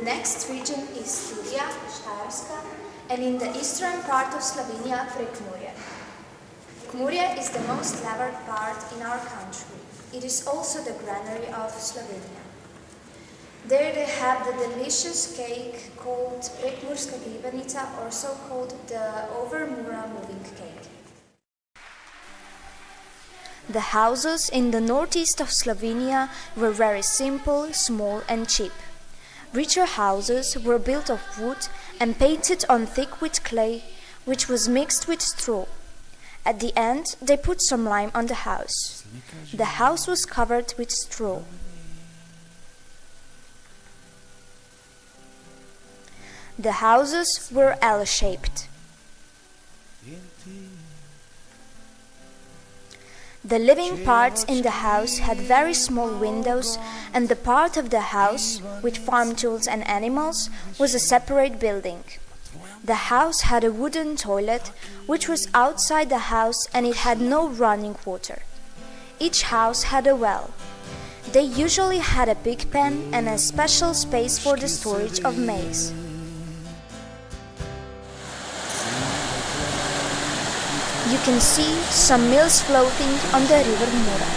next region is Styria, Štajerska, and in the eastern part of Slovenia, Prekmurje. Prekmurje is the most level part in our country. It is also the granary of Slovenia. There they have the delicious cake called Prekmurska glibenica, also called the Over-Mura moving cake. The houses in the northeast of Slovenia were very simple, small and cheap. Richer houses were built of wood and painted on thick with clay, which was mixed with straw. At the end, they put some lime on the house. The house was covered with straw. The houses were L-shaped. The living parts in the house had very small windows, and the part of the house, with farm tools and animals, was a separate building. The house had a wooden toilet, which was outside the house, and it had no running water. Each house had a well. They usually had a pig pen and a special space for the storage of maize. You can see some mills floating on the river Mura.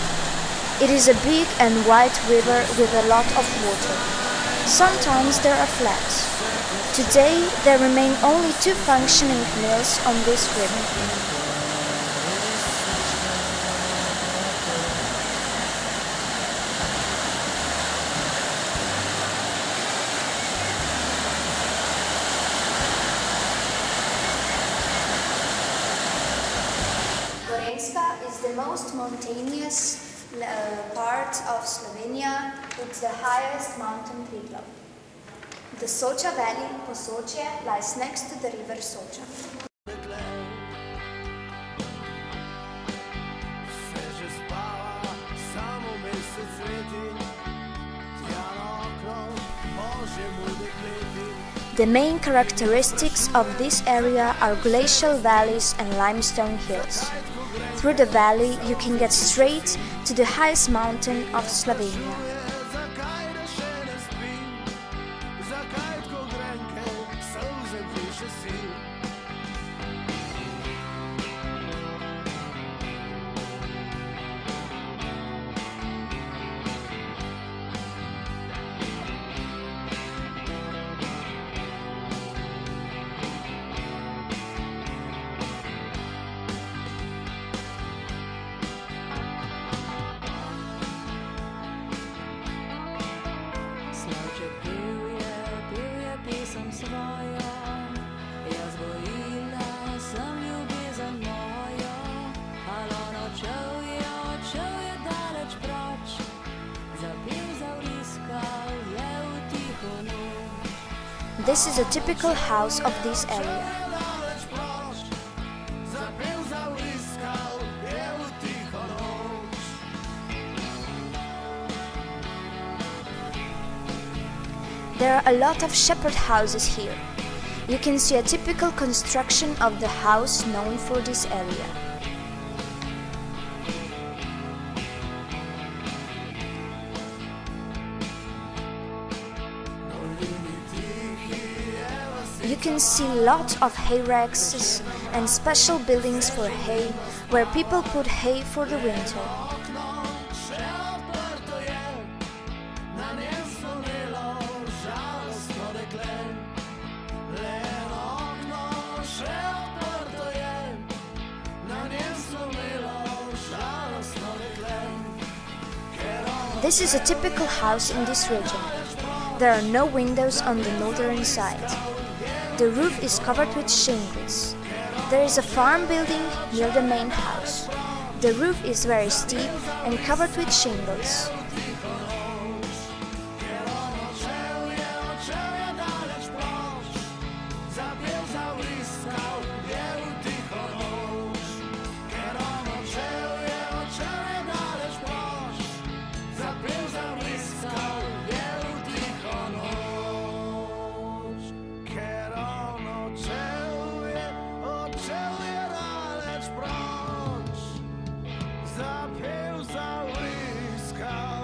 It is a big and wide river with a lot of water. Sometimes there are floods. Today there remain only 2 functioning mills on this river. Is the most mountainous part of Slovenia with the highest mountain peak. The Soča Valley, Posočje, lies next to the river Soča. The main characteristics of this area are glacial valleys and limestone hills. Through the valley, you can get straight to the highest mountain of Slovenia. This is a typical house of this area. There are a lot of shepherd houses here. You can see a typical construction of the house known for this area. You can see lots of hay racks and special buildings for hay, where people put hay for the winter. This is a typical house in this region. There are no windows on the northern side. The roof is covered with shingles. There is a farm building near the main house. The roof is very steep and covered with shingles. Zapełza łyska.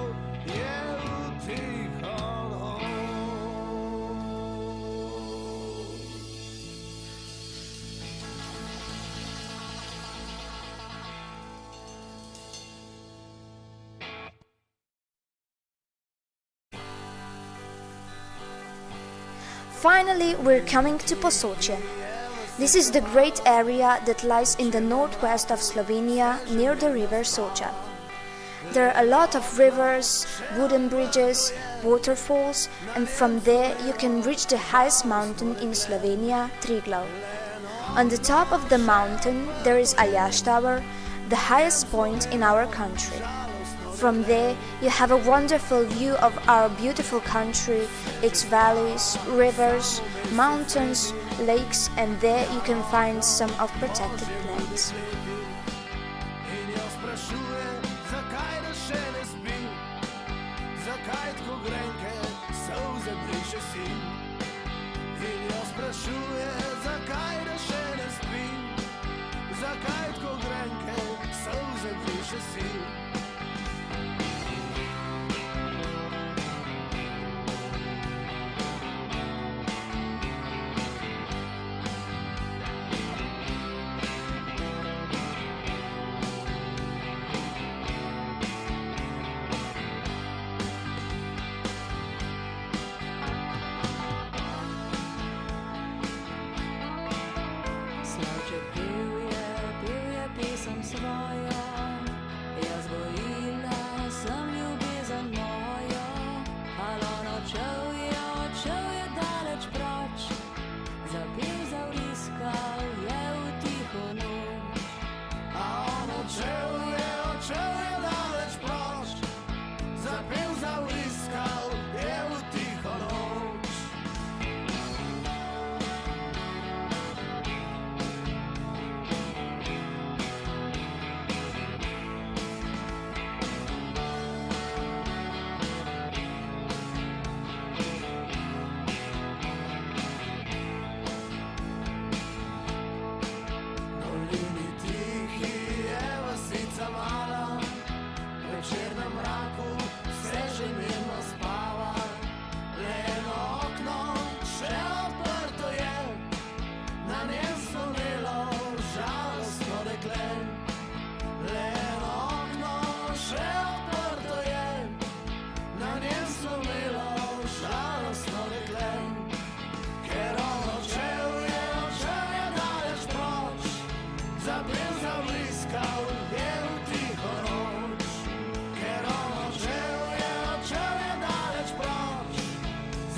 Finally, we're coming to Posočje. This is the great area that lies in the northwest of Slovenia near the river Soča. There are a lot of rivers, wooden bridges, waterfalls, and from there you can reach the highest mountain in Slovenia, Triglav. On the top of the mountain there is Aljaž Tower, the highest point in our country. From there you have a wonderful view of our beautiful country, its valleys, rivers, mountains, lakes, and there you can find some of protected plants.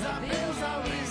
Zapil za